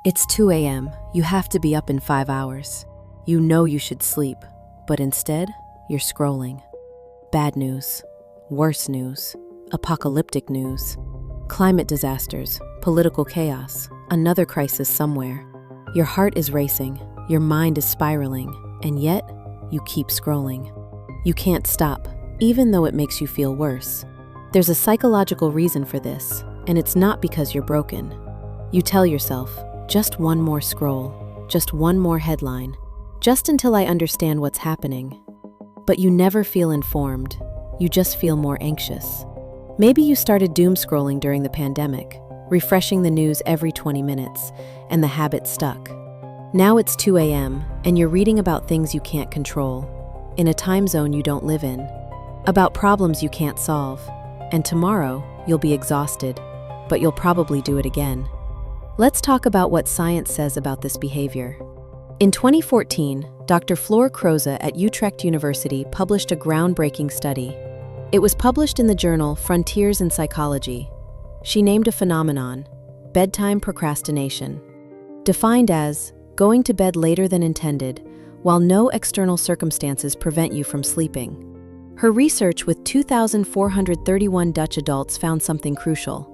It's 2 a.m. You have to be up in 5 hours. You know you should sleep, but instead, you're scrolling. Bad news, worse news, apocalyptic news, climate disasters, political chaos, another crisis somewhere. Your heart is racing, your mind is spiraling, and yet, you keep scrolling. You can't stop, even though it makes you feel worse. There's a psychological reason for this, and it's not because you're broken. You tell yourself, just one more scroll, just one more headline, just until I understand what's happening. But you never feel informed, you just feel more anxious. Maybe you started doom scrolling during the pandemic, refreshing the news every 20 minutes, and the habit stuck. Now it's 2 a.m., and you're reading about things you can't control, in a time zone you don't live in, about problems you can't solve, and tomorrow you'll be exhausted, but you'll probably do it again. Let's talk about what science says about this behavior. In 2014, Dr. Floor Kroze at Utrecht University published a groundbreaking study. It was published in the journal Frontiers in Psychology. She named a phenomenon, bedtime procrastination, defined as going to bed later than intended, while no external circumstances prevent you from sleeping. Her research with 2,431 Dutch adults found something crucial.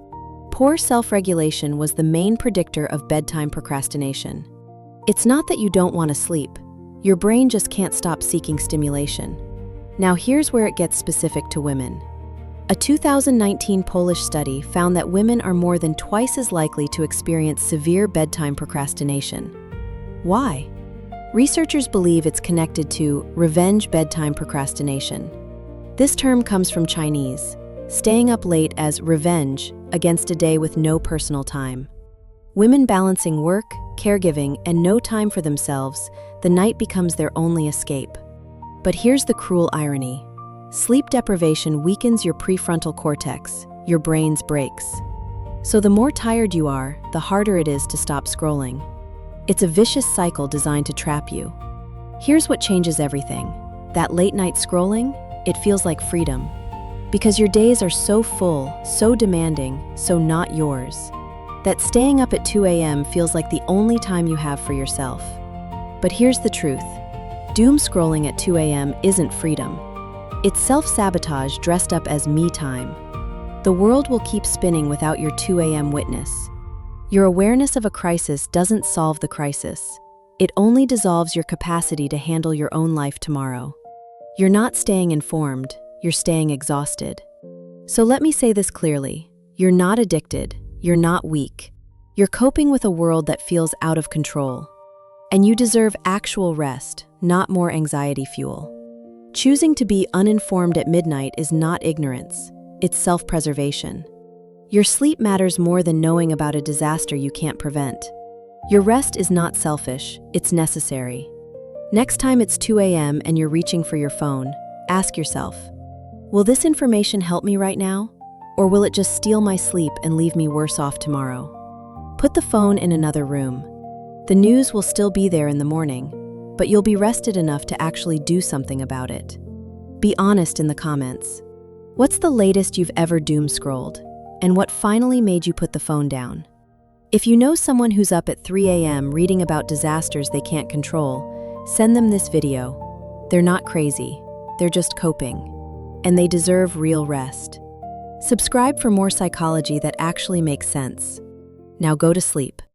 Poor self-regulation was the main predictor of bedtime procrastination. It's not that you don't want to sleep. Your brain just can't stop seeking stimulation. Now here's where it gets specific to women. A 2019 Polish study found that women are more than twice as likely to experience severe bedtime procrastination. Why? Researchers believe it's connected to revenge bedtime procrastination. This term comes from Chinese, staying up late as revenge against a day with no personal time. Women balancing work, caregiving, and no time for themselves, the night becomes their only escape. But here's the cruel irony. Sleep deprivation weakens your prefrontal cortex, your brain's brakes. So the more tired you are, the harder it is to stop scrolling. It's a vicious cycle designed to trap you. Here's what changes everything. That late night scrolling, it feels like freedom. Because your days are so full, so demanding, so not yours, that staying up at 2 a.m. feels like the only time you have for yourself. But here's the truth. Doom scrolling at 2 a.m. isn't freedom. It's self-sabotage dressed up as me time. The world will keep spinning without your 2 a.m. witness. Your awareness of a crisis doesn't solve the crisis. It only dissolves your capacity to handle your own life tomorrow. You're not staying informed. You're staying exhausted. So let me say this clearly. You're not addicted. You're not weak. You're coping with a world that feels out of control. And you deserve actual rest, not more anxiety fuel. Choosing to be uninformed at midnight is not ignorance. It's self-preservation. Your sleep matters more than knowing about a disaster you can't prevent. Your rest is not selfish. It's necessary. Next time it's 2 a.m. and you're reaching for your phone, ask yourself, will this information help me right now? Or will it just steal my sleep and leave me worse off tomorrow? Put the phone in another room. The news will still be there in the morning, but you'll be rested enough to actually do something about it. Be honest in the comments. What's the latest you've ever doom scrolled? And what finally made you put the phone down? If you know someone who's up at 3 a.m. reading about disasters they can't control, send them this video. They're not crazy. They're just coping. And they deserve real rest. Subscribe for more psychology that actually makes sense. Now go to sleep.